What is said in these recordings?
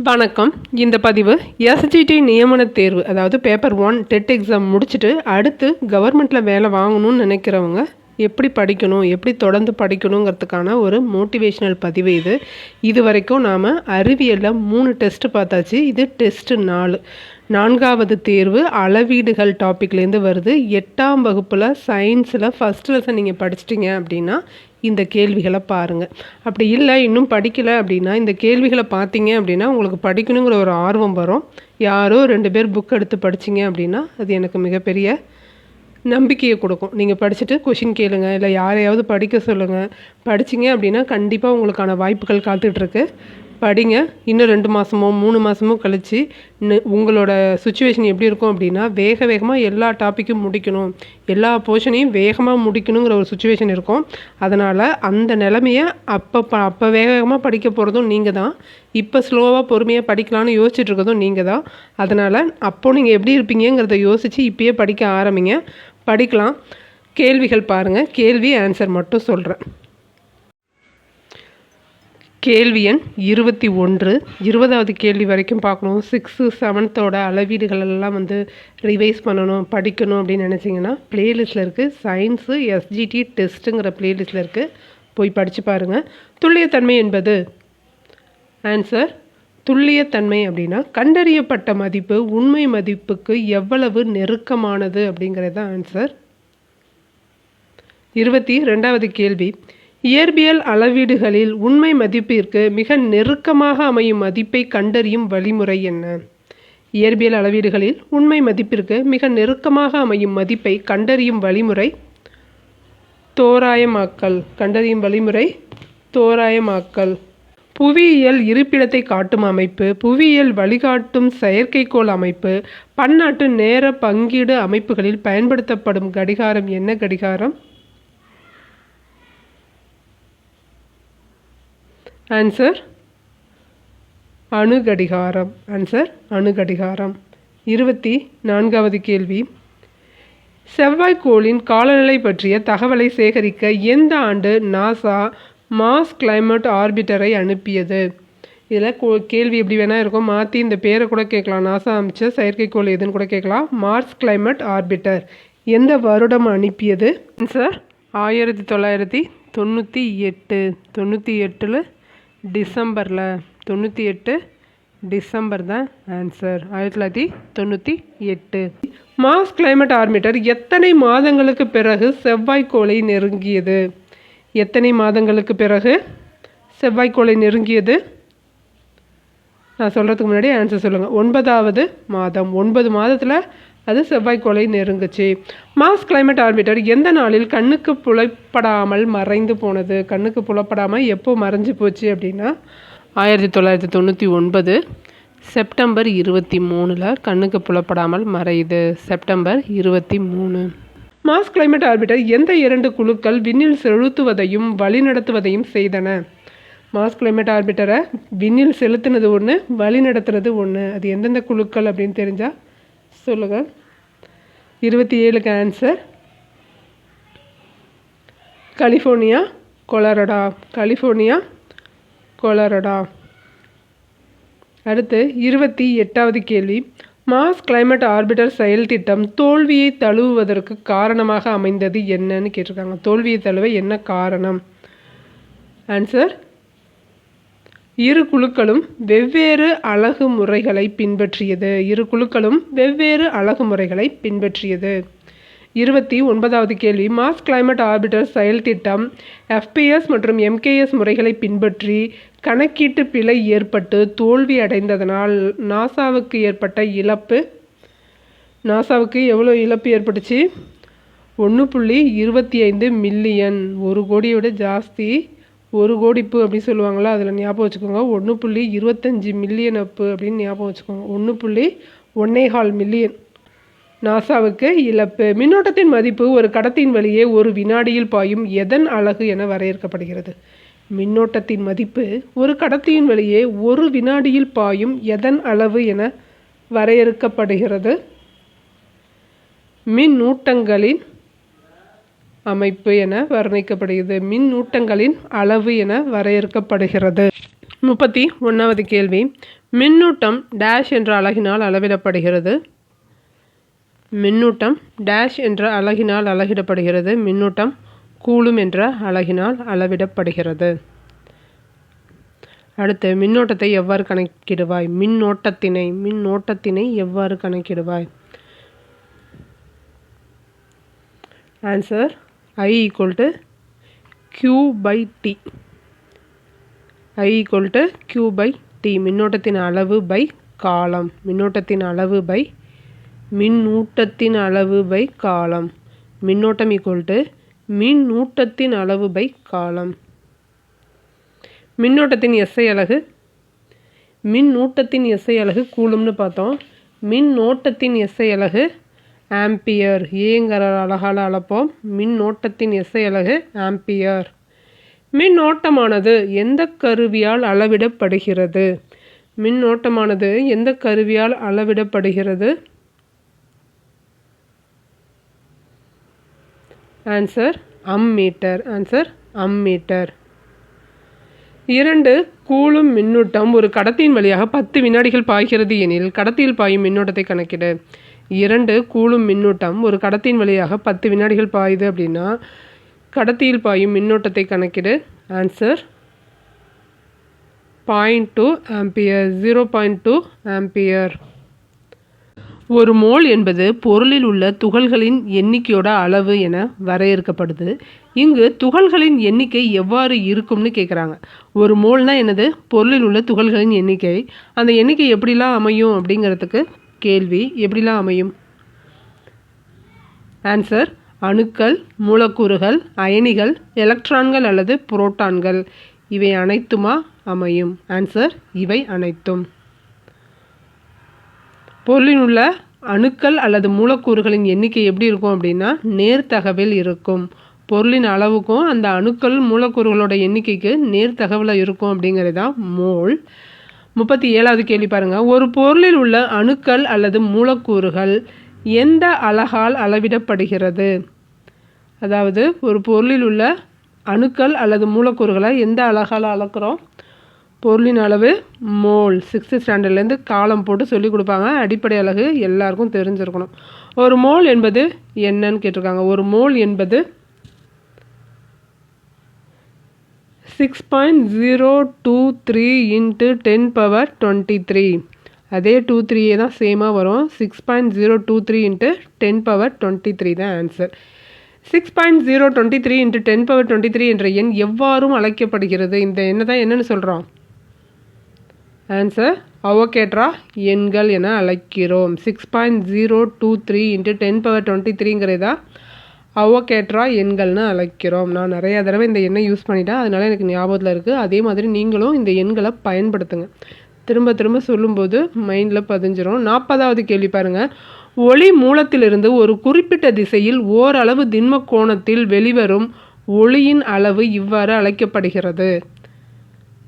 வணக்கம். இந்த பதிவு எஸ்ஜிடி நியமனத் தேர்வு, அதாவது பேப்பர் 1 டெட் எக்ஸாம் முடிச்சுட்டு அடுத்து கவர்மெண்ட்டில் வேலை வாங்கணும்னு நினைக்கிறவங்க எப்படி படிக்கணும், எப்படி தொடர்ந்து படிக்கணுங்கிறதுக்கான ஒரு மோட்டிவேஷ்னல் பதிவு இது. இது வரைக்கும் நாம் அறிவியலில் 3 டெஸ்ட்டு பார்த்தாச்சு. இது டெஸ்ட்டு 4வது தேர்வு அளவீடுகள் டாப்பிக்லேருந்து வருது. 8ஆம் வகுப்பில் சயின்ஸில் ஃபஸ்ட் லெசன் நீங்கள் படிச்சிட்டிங்க அப்படின்னா இந்த கேள்விகளை பாருங்கள். அப்படி இல்லை இன்னும் படிக்கலை அப்படின்னா இந்த கேள்விகளை பார்த்தீங்க அப்படின்னா உங்களுக்கு படிக்கணுங்கிற ஒரு ஆர்வம் வரும். யாரோ 2 பேர் புக் எடுத்து படிச்சிங்க அப்படின்னா அது எனக்கு மிகப்பெரிய நம்பிக்கையை கொடுக்கும். நீங்கள் படிச்சுட்டு கொஷின் கேளுங்க, இல்லை யாரையாவது படிக்க சொல்லுங்கள். படிச்சிங்க அப்படின்னா கண்டிப்பாக உங்களுக்கான வாய்ப்புகள் காத்துட்ருக்கு. படிங்க. இன்னும் 2 மாதமோ 3 மாதமோ கழித்து உங்களோட சுச்சுவேஷன் எப்படி இருக்கும் அப்படின்னா வேகமாக எல்லா டாப்பிக்கும் முடிக்கணும், எல்லா போர்ஷனையும் வேகமாக முடிக்கணுங்கிற ஒரு சுச்சுவேஷன் இருக்கும். அதனால் அந்த நிலைமையை அப்போ வேகமாக படிக்க போகிறதும் நீங்கள் தான். இப்போ ஸ்லோவாக பொறுமையாக படிக்கலான்னு யோசிச்சுட்டு இருக்கிறதும் நீங்கள் தான். அதனால் அப்போது நீங்கள் எப்படி இருப்பீங்கிறத யோசித்து இப்போயே படிக்க ஆரம்பிங்க. படிக்கலாம். கேள்விகள் பாருங்கள். கேள்வி ஆன்சர் மட்டும் சொல்கிறேன். கேள்வி எண் 21. 20வது கேள்வி வரைக்கும் பார்க்கணும். 6th 7th அளவீடுகள் எல்லாம் ரிவைஸ் பண்ணணும், படிக்கணும் அப்படின்னு நினச்சிங்கன்னா ப்ளேலிஸ்ட்டில் இருக்குது. சயின்ஸு எஸ்ஜிடி டெஸ்ட்டுங்கிற ப்ளேலிஸ்ட்டில் இருக்குது. போய் படித்து பாருங்கள். துல்லியத்தன்மை என்பது ஆன்சர். துல்லியத்தன்மை அப்படின்னா கண்டறியப்பட்ட மதிப்பு உண்மை மதிப்புக்கு எவ்வளவு நெருக்கமானது அப்படிங்கிறது தான் ஆன்சர். 22வது கேள்வி, இயற்பியல் அளவீடுகளில் உண்மை மதிப்பிற்கு மிக நெருக்கமாக அமையும் மதிப்பை கண்டறியும் வழிமுறை என்ன? இயற்பியல் அளவீடுகளில் உண்மை மதிப்பிற்கு மிக நெருக்கமாக அமையும் மதிப்பை கண்டறியும் வழிமுறை தோராயமாக்கல். கண்டறியும் வழிமுறை தோராயமாக்கல். புவியியல் இருப்பிடத்தை காட்டும் அமைப்பு, புவியியல் வழிகாட்டும் செயற்கைக்கோள் அமைப்பு, பன்னாட்டு நேர பங்கீடு அமைப்புகளில் பயன்படுத்தப்படும் கடிகாரம் என்ன கடிகாரம்? ஆன்சர் அணுகடிகாரம். ஆன்சர் அணுகடிகாரம். 24வது கேள்வி, செவ்வாய்க்கோளின் காலநிலை பற்றிய தகவலை சேகரிக்க எந்த ஆண்டு நாசா மார்ஸ் கிளைமேட் ஆர்பிட்டரை அனுப்பியது? இதில் கேள்வி எப்படி வேணால் இருக்கும். மாற்றி இந்த பேரை கூட கேட்கலாம். நாசா அமைச்ச செயற்கைக்கோள் எதுன்னு கூட கேட்கலாம். மார்ஸ் கிளைமேட் ஆர்பிட்டர் எந்த வருடம் அனுப்பியது? ஆன்சர் 1998. 98 டிசம்பரில். 98 டிசம்பர் தான் ஆன்சர். 1998. மார்ஸ் கிளைமேட் ஆர்பிட்டர் எத்தனை மாதங்களுக்கு பிறகு செவ்வாய்க்கோளை நெருங்கியது? எத்தனை மாதங்களுக்கு பிறகு செவ்வாய்க்கோளை நெருங்கியது? நான் சொல்கிறதுக்கு முன்னாடி ஆன்சர் சொல்லுங்கள். 9வது மாதம். 9 மாதத்தில் அது செவ்வாய்க்கோளை நெருங்குச்சு. மார்ஸ் கிளைமேட் ஆர்பிட்டர் எந்த நாளில் கண்ணுக்கு புலப்படாமல் மறைந்து போனது? கண்ணுக்கு புலப்படாமல் எப்போ மறைஞ்சு போச்சு அப்படின்னா 1999 செப்டம்பர் 23 கண்ணுக்கு புலப்படாமல் மறையுது. செப்டம்பர் 23. மார்ஸ் கிளைமேட் ஆர்பிட்டர் எந்த 2 குழுக்கள் விண்ணில் செலுத்துவதையும் வழிநடத்துவதையும் செய்தன? மார்ஸ் கிளைமேட் ஆர்பிட்டரை விண்ணில் செலுத்தினது ஒன்று, வழி நடத்துறது ஒன்று. அது எந்தெந்த குழுக்கள் அப்படின்னு தெரிஞ்சால் சொல்லுங்கள். 27க்கு ஆன்சர் கலிஃபோர்னியா, கொலரடா. கலிஃபோர்னியா, கொலரடா. அடுத்து 28வது கேள்வி, மார்ஸ் கிளைமேட் ஆர்பிட்டர் செயல் திட்டம் தோல்வியை தழுவுவதற்கு காரணமாக அமைந்தது என்னன்னு கேட்டிருக்காங்க. தோல்வியை தழுவ என்ன காரணம்? ஆன்சர் 2 குழுக்களும் வெவ்வேறு அழகுமுறைகளை பின்பற்றியது. 2 குழுக்களும் வெவ்வேறு அழகுமுறைகளை பின்பற்றியது. 29வது கேள்வி, மார்ஸ் கிளைமேட் ஆர்பிட்டர் செயல் திட்டம் FPS மற்றும் MKS முறைகளை பின்பற்றி கணக்கீட்டு பிழை ஏற்பட்டு தோல்வி அடைந்ததனால் நாசாவுக்கு ஏற்பட்ட இழப்பு. நாசாவுக்கு எவ்வளோ இழப்பு ஏற்பட்டுச்சு? 1.25 மில்லியன். 1 கோடியோட ஜாஸ்தி. 1 கோடிப்பு அப்படின்னு சொல்லுவாங்களா, அதில் ஞாபகம் வச்சுக்கோங்க. 1.25 மில்லியன் அப்பு அப்படின்னு ஞாபகம் வச்சுக்கோங்க. 1.15 மில்லியன் நாசாவுக்கு இழப்பு. மின்னோட்டத்தின் மதிப்பு ஒரு கடத்தியின் வழியே ஒரு வினாடியில் பாயும் எதன் அலகு என வரையறுக்கப்படுகிறது? மின்னோட்டத்தின் மதிப்பு ஒரு கடத்தியின் வழியே ஒரு வினாடியில் பாயும் எதன் அளவு என வரையறுக்கப்படுகிறது? மின்னூட்டங்களின் அமைப்பு என வர்ணிக்கப்படுகிறது. மின்னூட்டங்களின் அளவு என வரையறுக்கப்படுகிறது. 31வது கேள்வி, மின்னூட்டம் டேஷ் என்ற அலகினால் அளவிடப்படுகிறது. மின்னூட்டம் டேஷ் என்ற அலகினால் அளவிடப்படுகிறது. மின்னூட்டம் கூலும் என்ற அலகினால் அளவிடப்படுகிறது. அடுத்து மின்னோட்டத்தை எவ்வாறு கணக்கிடுவாய்? மின்னோட்டத்தினை எவ்வாறு கணக்கிடுவாய்? Answer I = Q/T. I = Q/T. மின்னோட்டத்தின் அளவு பை காலம். மின்னூட்டத்தின் அளவு பை காலம். மின்னோட்டம் மின்னூட்டத்தின் அளவு பை காலம். மின்னோட்டத்தின் SI அலகு. மின்னூட்டத்தின் SI அலகு கூலும்னு பார்த்தோம். மின்னோட்டத்தின் SI அலகு ஆம்பியர். ஏங்கிற அலகால் அளப்போம். மின்னோட்டத்தின் SI அலகு ஆம்பியர். மின்னோட்டமானது எந்த கருவியால் அளவிடப்படுகிறது? மின்னோட்டமானது எந்த கருவியால் அளவிடப்படுகிறது? Answer ammeter. Answer ammeter. 2 coulomb மின்னூட்டம் ஒரு கடத்தியின் வழியாக 10 வினாடிகள் பாய்கிறது எனில் கடத்தியில் பாயும் மின்னோட்டத்தை கணக்கிடு. 2 கூலும் மின்னூட்டம் ஒரு கடத்தியின் வழியாக 10 வினாடிகள் பாயுது அப்படின்னா கடத்தியில் பாயும் மின்னோட்டத்தை கணக்கிடு. Answer 0.2 ampere. 0.2 ஆம்பியர். ஒரு மோல் என்பது பொருளில் உள்ள துகள்களின் எண்ணிக்கையோட அளவு என வரையறுக்கப்படுது. இங்கு துகள்களின் எண்ணிக்கை எவ்வாறு இருக்கும்னு கேட்குறாங்க. ஒரு மோல்னா என்னது? பொருளில் உள்ள துகள்களின் எண்ணிக்கை. அந்த எண்ணிக்கை எப்படிலாம் அமையும் அப்படிங்கிறதுக்கு கேள்வி. எப்படிலாம் அமையும்? ஆன்சர் அணுக்கள், மூலக்கூறுகள், அயனிகள், எலக்ட்ரான்கள் அல்லது புரோட்டான்கள் இவை அனைத்துமா அமையும்? ஆன்சர் இவை அனைத்தும். பொருளில் உள்ள அணுக்கள் அல்லது மூலக்கூறுகளின் எண்ணிக்கை எப்படி இருக்கும் அப்படின்னா நேர்தகவில் இருக்கும். பொருளின் அளவுக்கும் அந்த அணுக்கள் மூலக்கூறுகளோட எண்ணிக்கைக்கு நேர்தகவில் இருக்கும் அப்படிங்கிறது தான் மோல். 37வது கேள்வி பாருங்க. ஒரு பொருளில் உள்ள அணுக்கள் அல்லது மூலக்கூறுகள் எந்த அலகால் அளவிடப்படுகிறது? அதாவது ஒரு பொருளில் உள்ள அணுக்கள் அல்லது மூலக்கூறுகளை எந்த அலகால் அளக்கிறோம்? பொருளின் அளவு மோல். 6th ஸ்டாண்டர்ட்லேருந்து காலம் போட்டு சொல்லி கொடுப்பாங்க. அடிப்படை அலகு எல்லாருக்கும் தெரிஞ்சிருக்கணும். ஒரு மோல் என்பது என்னன்னு கேட்டிருக்காங்க. ஒரு மோல் என்பது 6.023 × 10^23. அதே 23 தான் சேமாக வரும். 6.023 × 10^23 தான் ஆன்சர். 6.023 × 10^23 என்ற எண் எவ்வாறும் அழைக்கப்படுகிறது? இந்த எண்ணை தான் என்னன்னு சொல்கிறோம்? ஆன்சர் அவோகேட்ரா எண்கள் என அழைக்கிறோம். 6.023 × 10^23ங்கிறதா அவோகேட்ரா எண்கள்னு அழைக்கிறோம். நான் நிறையா தடவை இந்த எண்ணை யூஸ் பண்ணிட்டேன், அதனால எனக்கு ஞாபகத்தில் இருக்குது. அதே மாதிரி நீங்களும் இந்த எண்களை பயன்படுத்துங்க. திரும்ப திரும்ப சொல்லும்போது மைண்டில் பதிஞ்சிரும். 40வது கேள்வி பாருங்கள். ஒளி மூலத்திலிருந்து ஒரு குறிப்பிட்ட திசையில் ஓரளவு திண்ம கோணத்தில் வெளிவரும் ஒளியின் அளவு இவ்வாறு அழைக்கப்படுகிறது.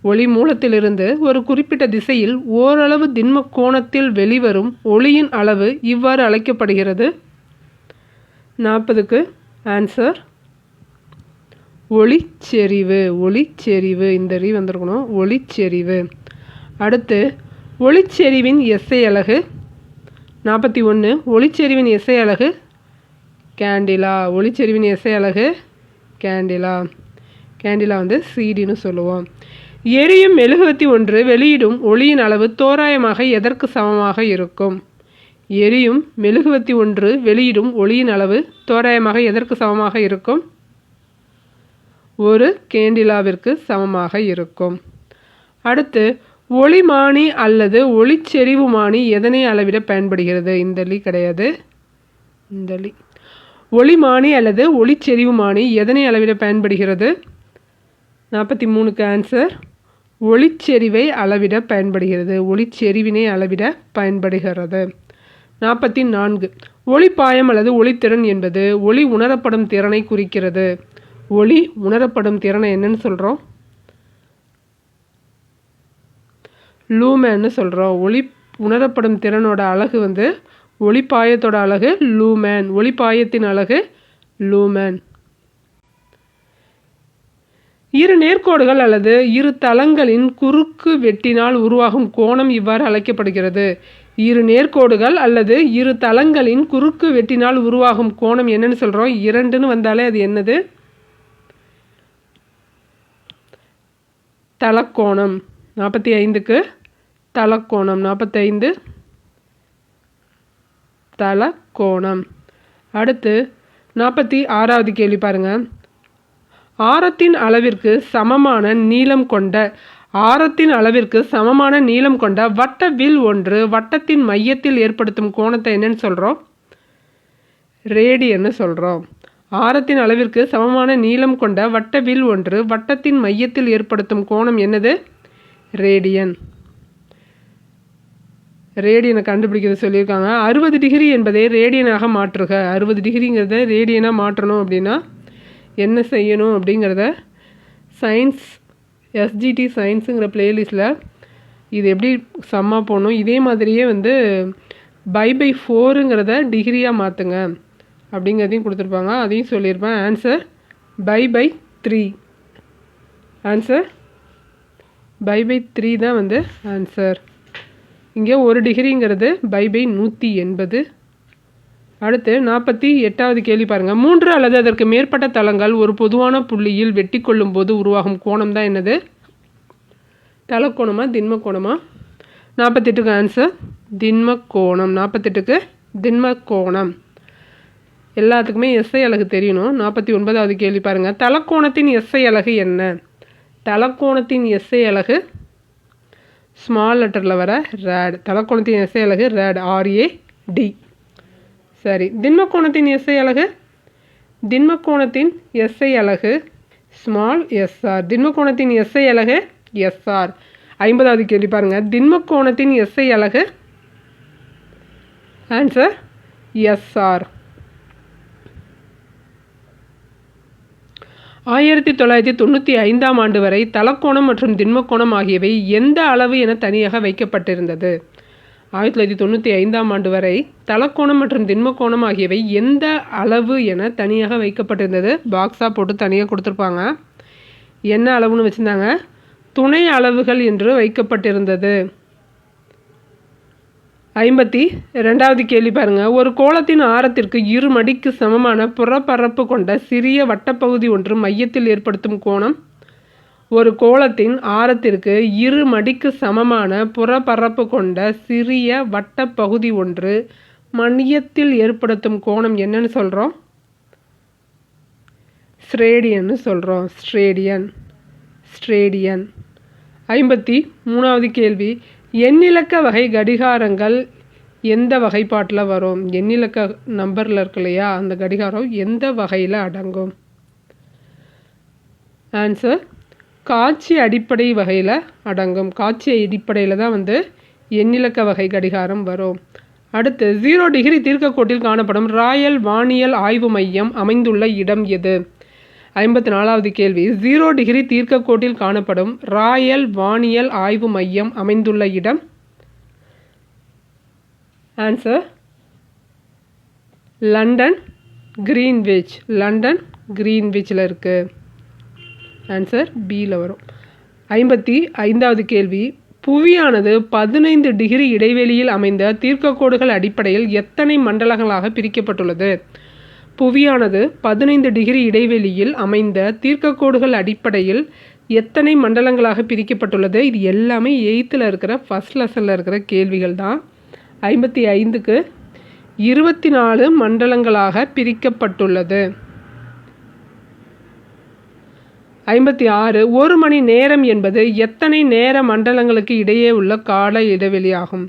ஒளி மூலத்திலிருந்து ஒரு குறிப்பிட்ட திசையில் ஓரளவு திண்ம கோணத்தில் வெளிவரும் ஒளியின் அளவு இவ்வாறு அழைக்கப்படுகிறது. 40க்கு ஆன்சர் ஒளிச்செறிவு. ஒளிச்செறிவு. இந்த ரீ வந்திருக்கணும். ஒளிச்செறிவு. அடுத்து ஒளிச்செறிவின் SI அலகு. 41 ஒளிச்செறிவின் SI அலகு கேண்டிலா. ஒளிச்செறிவின் SI அலகு கேண்டிலா. கேண்டிலா CDன்னு சொல்லுவோம். எரியும் மெழுகுவர்த்தி ஒன்று வெளியிடும் ஒளியின் அளவு தோராயமாக எதற்கு சமமாக இருக்கும்? எரியும் மெழுகுவர்த்தி ஒன்று வெளியிடும் ஒளியின் அளவு தோராயமாக எதற்கு சமமாக இருக்கும்? ஒரு கேண்டிலாவிற்கு சமமாக இருக்கும். அடுத்து ஒளிமானி அல்லது ஒளிச்செறிவுமானி எதனை அளவிட பயன்படுகிறது? இந்த லீ கிடையாது. இந்த லீ. ஒளிமானி அல்லது ஒளிச்செறிவுமானி எதனை அளவிட பயன்படுகிறது? 43க்கு ஆன்சர் ஒளிச்செறிவை அளவிட பயன்படுகிறது. ஒளிச்செறிவினை அளவிட பயன்படுகிறது. 44 ஒளிப்பாயம் அல்லது ஒளித்திறன் என்பது ஒளி உணரப்படும் திறனை குறிக்கிறது. ஒளி உணரப்படும் திறனை என்னன்னு சொல்கிறோம்? லூமேன்னு சொல்கிறோம். ஒளி உணரப்படும் திறனோட அலகு ஒளிப்பாயத்தோட அலகு லூமேன். ஒளிப்பாயத்தின் அலகு லூமேன். இரு நேர்கோடுகள் அல்லது இரு தளங்களின் குறுக்கு வெட்டினால் உருவாகும் கோணம் இவ்வாறு அழைக்கப்படுகிறது. இரு நேர்கோடுகள் அல்லது இரு தளங்களின் குறுக்கு வெட்டினால் உருவாகும் கோணம் என்னன்னு சொல்கிறோம்? 2ன்னு வந்தாலே அது என்னது? தலக்கோணம். 45க்கு தலக்கோணம். 45 தலக்கோணம். அடுத்து 46வது கேள்வி பாருங்கள். ஆரத்தின் அளவிற்கு சமமான நீளம் கொண்ட வட்ட வில் ஒன்று வட்டத்தின் மையத்தில் ஏற்படுத்தும் கோணத்தை என்னன்னு சொல்கிறோம்? ரேடியன்னு சொல்கிறோம். ஆரத்தின் அளவிற்கு சமமான நீளம் கொண்ட வட்ட வில் ஒன்று வட்டத்தின் மையத்தில் ஏற்படுத்தும் கோணம் என்னது? ரேடியன். ரேடியனை கண்டுபிடிக்கிறது சொல்லியிருக்காங்க. 60 டிகிரி என்பதை ரேடியனாக மாற்றுக. 60 டிகிரிங்கிறத ரேடியனாக மாற்றணும் அப்படின்னா என்ன செய்யணும் அப்படிங்கிறத சயின்ஸ் எஸ்ஜிடி சயின்ஸுங்கிற பிளேலிஸ்ட்டில் இது எப்படி சம்மா போடணும், இதே மாதிரியே வந்து π/4ங்கிறத டிகிரியாக மாற்றுங்க அப்படிங்கிறதையும் கொடுத்துருப்பாங்க. அதையும் சொல்லியிருப்பேன். ஆன்சர் π/3. ஆன்சர் π/3 தான் வந்து ஆன்சர். இங்கே 1 டிகிரிங்கிறது π/180. அடுத்து 48வது கேள்வி பாருங்கள். 3 அல்லது அதற்கு மேற்பட்ட தளங்கள் ஒரு பொதுவான புள்ளியில் வெட்டி கொள்ளும் போது உருவாகும் கோணம் தான் என்னது? தலக்கோணமா திண்மக்கோணமா? 48க்கு ஆன்சர் திண்மக்கோணம். 48க்கு திண்மக்கோணம். எல்லாத்துக்குமே எஸ்ஐ அலகு தெரியணும். 49வது கேள்வி பாருங்கள். தலக்கோணத்தின் எஸ்ஐ அலகு என்ன? தலக்கோணத்தின் எஸ்ஐ அலகு ஸ்மால் லெட்டரில் வர ரேட். தலக்கோணத்தின் எஸ்ஐ அலகு ரேட், RAD. சரி, திண்மக்கோணத்தின் எஸ்ஐ அலகு? திண்மக்கோணத்தின் எஸ்ஐ அலகு ஸ்மால் SR. திண்மக்கோணத்தின் எஸ்ஐ அலகு SR. 50வது கேள்வி பாருங்கள். திண்மக்கோணத்தின் எஸ்ஐ அலகு? Answer SR. 1995ஆம் ஆண்டு வரை தலக்கோணம் மற்றும் திண்மக்கோணம் ஆகியவை எந்த அளவு என தனியாக வைக்கப்பட்டிருந்தது? 1995ஆம் ஆண்டு வரை தலக்கோணம் மற்றும் திண்மக்கோணம் ஆகியவை எந்த அளவு என தனியாக வைக்கப்பட்டிருந்தது? பாக்ஸாக போட்டு தனியாக கொடுத்துருப்பாங்க. என்ன அளவுன்னு வச்சுருந்தாங்க? துணை அளவுகள் என்று வைக்கப்பட்டிருந்தது. 52வது கேள்வி பாருங்கள். ஒரு கோளத்தின் ஆரத்திற்கு 2 மடிக்கு சமமான புறப்பரப்பு கொண்ட சிறிய வட்டப்பகுதி ஒன்று மையத்தில் ஏற்படுத்தும் கோணம். ஒரு கோளத்தின் ஆரத்திற்கு 2 மடிக்கு சமமான புறப்பரப்பு கொண்ட சிறிய வட்டப்பகுதி ஒன்று மையத்தில் ஏற்படுத்தும் கோணம் என்னன்னு சொல்கிறோம்? ஸ்ட்ரேடியன்னு சொல்கிறோம். ஸ்ட்ரேடியன். 53வது கேள்வி. எண்ணிலக்க வகை கடிகாரங்கள் எந்த வகைப்பாட்டில் வரும்? எண்ணிலக்க நம்பரில் இருக்கு இல்லையா, அந்த கடிகாரம் எந்த வகையில் அடங்கும்? ஆன்சர் காட்சி அடிப்படை வகையில் அடங்கும். காட்சி அடிப்படையில் தான் வந்து எண்ணிலக்க வகை கடிகாரம் வரும். அடுத்து 0 டிகிரி தீர்க்கக்கோட்டில் காணப்படும் ராயல் வானியல் ஆய்வு மையம் அமைந்துள்ள இடம் எது? 54வது கேள்வி. 0 டிகிரி தீர்க்கக்கோட்டில் காணப்படும் ராயல் வானியல் ஆய்வு மையம் அமைந்துள்ள இடம்? ஆன்சர் லண்டன் கிரீன்விச்சில் இருக்குது. ஆன்சர் பியில் வரும். 55வது கேள்வி. புவியானது 15 டிகிரி இடைவெளியில் அமைந்த தீர்க்கக்கோடுகள் அடிப்படையில் எத்தனை மண்டலங்களாக பிரிக்கப்பட்டுள்ளது? புவியானது 15 டிகிரி இடைவெளியில் அமைந்த தீர்க்கக்கோடுகள் அடிப்படையில் எத்தனை மண்டலங்களாக பிரிக்கப்பட்டுள்ளது? இது எல்லாமே 8th இருக்கிற ஃபர்ஸ்ட் லெசனில் இருக்கிற கேள்விகள் தான். 55க்கு 24 மண்டலங்களாக பிரிக்கப்பட்டுள்ளது. 56. 1 மணி நேரம் என்பது எத்தனை நேர மண்டலங்களுக்கு இடையே உள்ள கால இடைவெளியாகும்?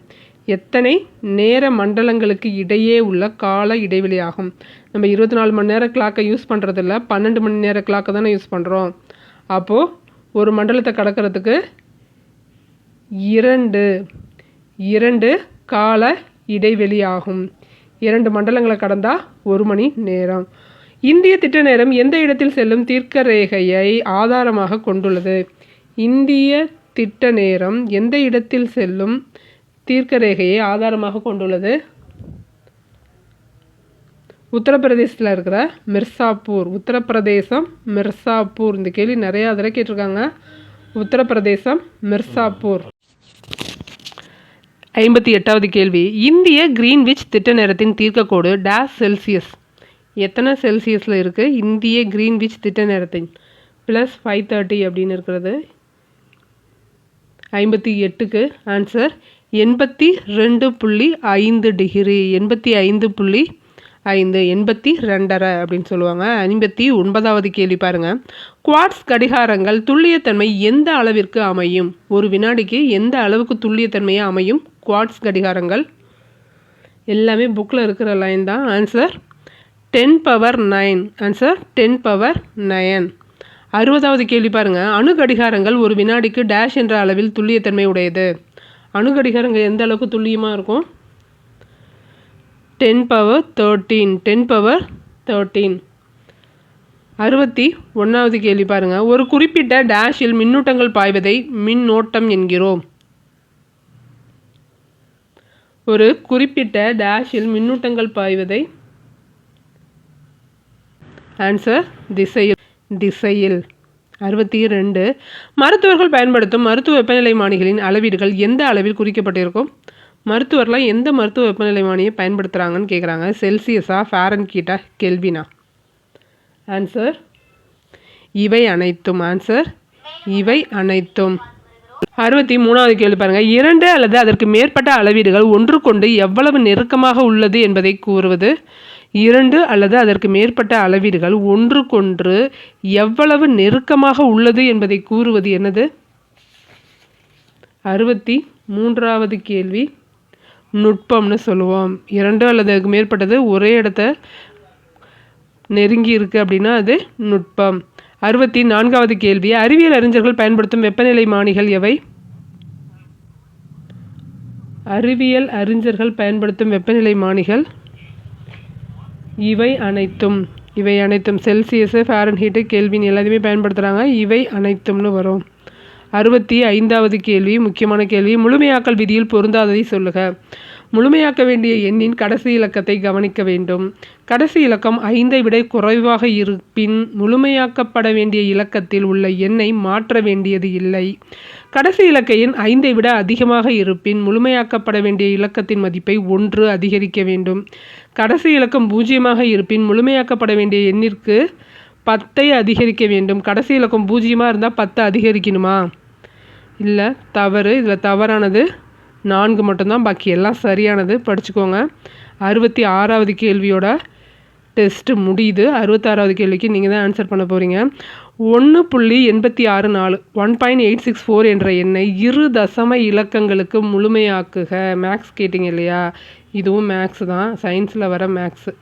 எத்தனை நேர மண்டலங்களுக்கு இடையே உள்ள கால இடைவெளியாகும்? நம்ம 24 மணி நேர கிளாக்கை யூஸ் பண்ணுறதில்ல, 12 மணி நேர கிளாக்கை தானே யூஸ் பண்ணுறோம். அப்போது ஒரு மண்டலத்தை கடக்கிறதுக்கு 2 கால இடைவெளியாகும். 2 மண்டலங்களை கடந்தால் 1 மணி நேரம். இந்திய திட்ட நேரம் எந்த இடத்தில் செல்லும் தீர்க்க ரேகையை ஆதாரமாக கொண்டுள்ளது? இந்திய திட்ட நேரம் எந்த இடத்தில் செல்லும் தீர்க்க ரேகையை ஆதாரமாக கொண்டுள்ளது? உத்தரப்பிரதேசத்தில் இருக்கிற மிர்சாப்பூர். உத்தரப்பிரதேசம் மிர்சாப்பூர். இந்த கேள்வி நிறையா தடவை கேட்டிருக்காங்க. உத்தரப்பிரதேசம் மிர்சாப்பூர். 58வது கேள்வி. இந்திய கிரீன்விச் திட்ட நேரத்தின் தீர்க்கக்கோடு டேஷ் செல்சியஸ். எத்தனை செல்சியஸில் இருக்குது இந்திய கிரீன்விச் திட்ட நேரத்தின்? +530 அப்படின்னு இருக்கிறது. 58க்கு ஆன்சர் 82.5 டிகிரி. 85.5 82.5 அப்படின்னு சொல்லுவாங்க. 59வது கேள்வி பாருங்கள். குவார்ட்ஸ் கடிகாரங்கள் துல்லியத்தன்மை எந்த அளவிற்கு அமையும்? ஒரு வினாடிக்கு எந்த அளவுக்கு துல்லியத்தன்மையாக அமையும் குவார்ட்ஸ் கடிகாரங்கள்? எல்லாமே புக்கில் இருக்கிற லைன் தான். ஆன்சர் 10⁻9. ஆன்சர் 10⁻9. 60வது கேள்வி பாருங்கள். அணு கடிகாரங்கள் ஒரு வினாடிக்கு டேஷ் என்ற அளவில் துல்லியத்தன்மை உடையது. அணு கடிகாரங்கள் எந்த அளவுக்கு துல்லியமாக இருக்கும்? 10⁻13. 10⁻13. 61வது கேள்வி பாருங்கள். ஒரு குறிப்பிட்ட டேஷில் மின்னூட்டங்கள் பாய்வதை மின்னோட்டம் என்கிறோம். ஒரு குறிப்பிட்ட டேஷில் மின்னூட்டங்கள் பாய்வதை ஆன்சர் திசையில். 62. மருத்துவர்கள் பயன்படுத்தும் மருத்துவ வெப்பநிலைமானிகளின் அளவீடுகள் எந்த அளவில் குறிக்கப்பட்டிருக்கும்? மருத்துவர்லாம் எந்த மருத்துவ வெப்பநிலைமானியை பயன்படுத்துகிறாங்கன்னு கேட்குறாங்க. செல்சியஸா, ஃபாரன்ஹீட்டா, கெல்வினா? ஆன்சர் இவை அனைத்தும். ஆன்சர் இவை அனைத்தும். 63வது கேள்வி பாருங்கள். 2 அல்லது அதற்கு மேற்பட்ட அளவீடுகள் ஒன்றுக்கொண்டு எவ்வளவு நெருக்கமாக உள்ளது என்பதை கூறுவது. 2 அல்லது அதற்கு மேற்பட்ட அளவீடுகள் ஒன்றுக்கொன்று எவ்வளவு நெருக்கமாக உள்ளது என்பதை கூறுவது என்னது? 63வது கேள்வி நுட்பம்னு சொல்லுவோம். 2 அல்லது அதுக்கு மேற்பட்டது ஒரே இடத்த நெருங்கி இருக்குது அப்படின்னா அது நுட்பம். 64வது கேள்வி. அறிவியல் அறிஞர்கள் பயன்படுத்தும் வெப்பநிலை மானிகள் எவை? அறிவியல் அறிஞர்கள் பயன்படுத்தும் வெப்பநிலை மானிகள் இவை அனைத்தும். இவை அனைத்தும். செல்சியஸு, ஃபாரன்ஹீட்டு, கெல்வின் எல்லாத்தையுமே பயன்படுத்துகிறாங்க. இவை அனைத்தும்னு வரும். 65வது கேள்வி முக்கியமான கேள்வி. முழுமையாக்கல் விதியில் பொருந்தாததை சொல்லுக. முழுமையாக்க வேண்டிய எண்ணின் கடைசி இலக்கத்தை கவனிக்க வேண்டும். கடைசி இலக்கம் 5ஐ விட குறைவாக இருப்பின் முழுமையாக்கப்பட வேண்டிய இலக்கத்தில் உள்ள எண்ணை மாற்ற வேண்டியது இல்லை. கடைசி இலக்க எண் 5ஐ விட அதிகமாக இருப்பின் முழுமையாக்கப்பட வேண்டிய இலக்கத்தின் மதிப்பை 1 அதிகரிக்க வேண்டும். கடைசி இலக்கம் 0ஆக இருப்பின் முழுமையாக்கப்பட வேண்டிய எண்ணிற்கு 10ஐ அதிகரிக்க வேண்டும். கடைசி இலக்கம் 0ஆக இருந்தால் 10 அதிகரிக்கணுமா? இல்லை, தவறு. இதில் தவறானது 4 மட்டும்தான், பாக்கி எல்லாம் சரியானது. படிச்சுக்கோங்க. 66வது கேள்வியோட டெஸ்ட்டு முடியுது. 66வது கேள்விக்கு நீங்கள் தான் ஆன்சர் பண்ண போகிறீங்க. 1.864 1.864 என்ற எண்ணை 2 தசம இலக்கங்களுக்கு முழுமையாக்குக. மேக்ஸ் கேட்டிங்க இல்லையா? இதுவும் மேக்ஸ் தான், சயின்ஸில் வர மேக்ஸு.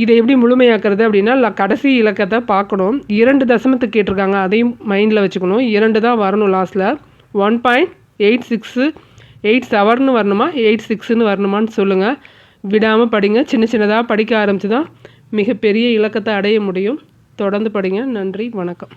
இதை எப்படி முழுமையாக்குறது அப்படின்னா கடைசி இலக்கத்தை பார்க்கணும். 2 தசமத்துக்கு கேட்டிருக்காங்க, அதையும் மைண்டில் வச்சுக்கணும். 2 தான் வரணும் லாஸ்ட்டில். 1.867 வரணுமா 86 வரணுமான்னு சொல்லுங்கள். விடாமல் படிங்க. சின்ன சின்னதாக படிக்க ஆரம்பித்து தான் மிகப்பெரிய இலக்கத்தை அடைய முடியும். தொடர்ந்து படிங்க. நன்றி, வணக்கம்.